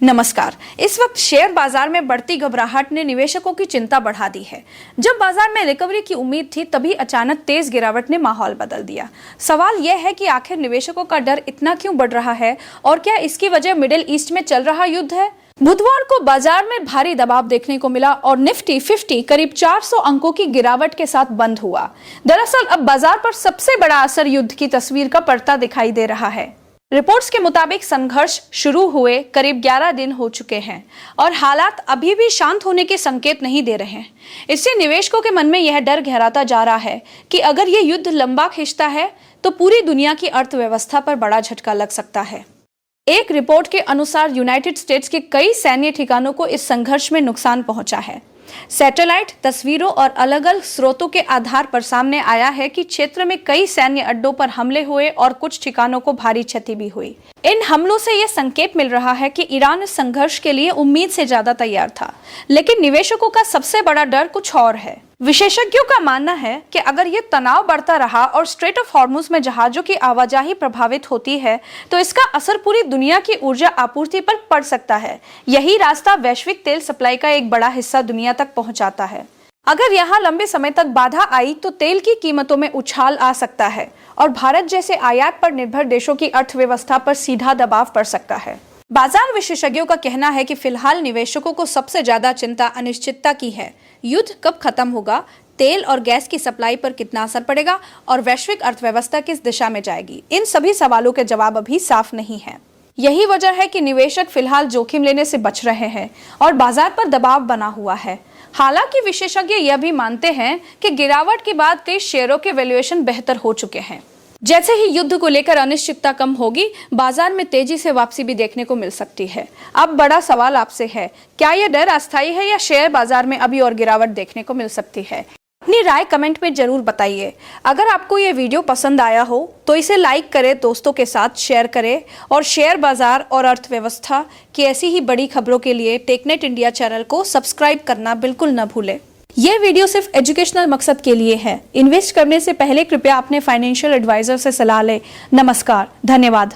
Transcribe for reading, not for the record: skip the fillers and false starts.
नमस्कार। इस वक्त शेयर बाजार में बढ़ती घबराहट ने निवेशकों की चिंता बढ़ा दी है। जब बाजार में रिकवरी की उम्मीद थी, तभी अचानक तेज गिरावट ने माहौल बदल दिया। सवाल यह है कि आखिर निवेशकों का डर इतना क्यों बढ़ रहा है और क्या इसकी वजह मिडिल ईस्ट में चल रहा युद्ध है? बुधवार को बाजार में भारी दबाव देखने को मिला और निफ्टी 50 करीब 400 अंकों की गिरावट के साथ बंद हुआ। दरअसल अब बाजार पर सबसे बड़ा असर युद्ध की तस्वीर का पड़ता दिखाई दे रहा है। रिपोर्ट्स के मुताबिक संघर्ष शुरू हुए करीब 11 दिन हो चुके हैं और हालात अभी भी शांत होने के संकेत नहीं दे रहे हैं। इससे निवेशकों के मन में यह डर गहराता जा रहा है कि अगर ये युद्ध लंबा खिंचता है तो पूरी दुनिया की अर्थव्यवस्था पर बड़ा झटका लग सकता है। एक रिपोर्ट के अनुसार यूनाइटेड स्टेट्स के कई सैन्य ठिकानों को इस संघर्ष में नुकसान पहुंचा है। सैटेलाइट तस्वीरों और अलग अलग स्रोतों के आधार पर सामने आया है कि क्षेत्र में कई सैन्य अड्डों पर हमले हुए और कुछ ठिकानों को भारी क्षति भी हुई। इन हमलों से यह संकेत मिल रहा है कि ईरान इस संघर्ष के लिए उम्मीद से ज्यादा तैयार था, लेकिन निवेशकों का सबसे बड़ा डर कुछ और है। विशेषज्ञों का मानना है कि अगर ये तनाव बढ़ता रहा और स्ट्रेट ऑफ हॉर्मुज में जहाजों की आवाजाही प्रभावित होती है तो इसका असर पूरी दुनिया की ऊर्जा आपूर्ति पर पड़ सकता है। यही रास्ता वैश्विक तेल सप्लाई का एक बड़ा हिस्सा दुनिया तक पहुंचाता है। अगर यहाँ लंबे समय तक बाधा आई तो तेल की कीमतों में उछाल आ सकता है और भारत जैसे आयात पर निर्भर देशों की अर्थव्यवस्था पर सीधा दबाव पड़ सकता है। बाजार विशेषज्ञों का कहना है कि फिलहाल निवेशकों को सबसे ज्यादा चिंता अनिश्चितता की है। युद्ध कब खत्म होगा, तेल और गैस की सप्लाई पर कितना असर पड़ेगा और वैश्विक अर्थव्यवस्था किस दिशा में जाएगी, इन सभी सवालों के जवाब अभी साफ नहीं है। यही वजह है कि निवेशक फिलहाल जोखिम लेने से बच रहे हैं और बाजार पर दबाव बना हुआ है। हालांकि विशेषज्ञ यह भी मानते हैं कि गिरावट के बाद कई शेयरों के वैल्यूएशन बेहतर हो चुके हैं। जैसे ही युद्ध को लेकर अनिश्चितता कम होगी, बाजार में तेजी से वापसी भी देखने को मिल सकती है। अब बड़ा सवाल आपसे है, क्या यह डर अस्थायी है या शेयर बाजार में अभी और गिरावट देखने को मिल सकती है? अपनी राय कमेंट में जरूर बताइए। अगर आपको ये वीडियो पसंद आया हो तो इसे लाइक करें, दोस्तों के साथ शेयर करें और शेयर बाजार और अर्थव्यवस्था की ऐसी ही बड़ी खबरों के लिए टेकनेट इंडिया चैनल को सब्सक्राइब करना बिल्कुल न भूलें। यह वीडियो सिर्फ एजुकेशनल मकसद के लिए है। इन्वेस्ट करने से पहले कृपया अपने फाइनेंशियल एडवाइजर से सलाह लें। नमस्कार, धन्यवाद।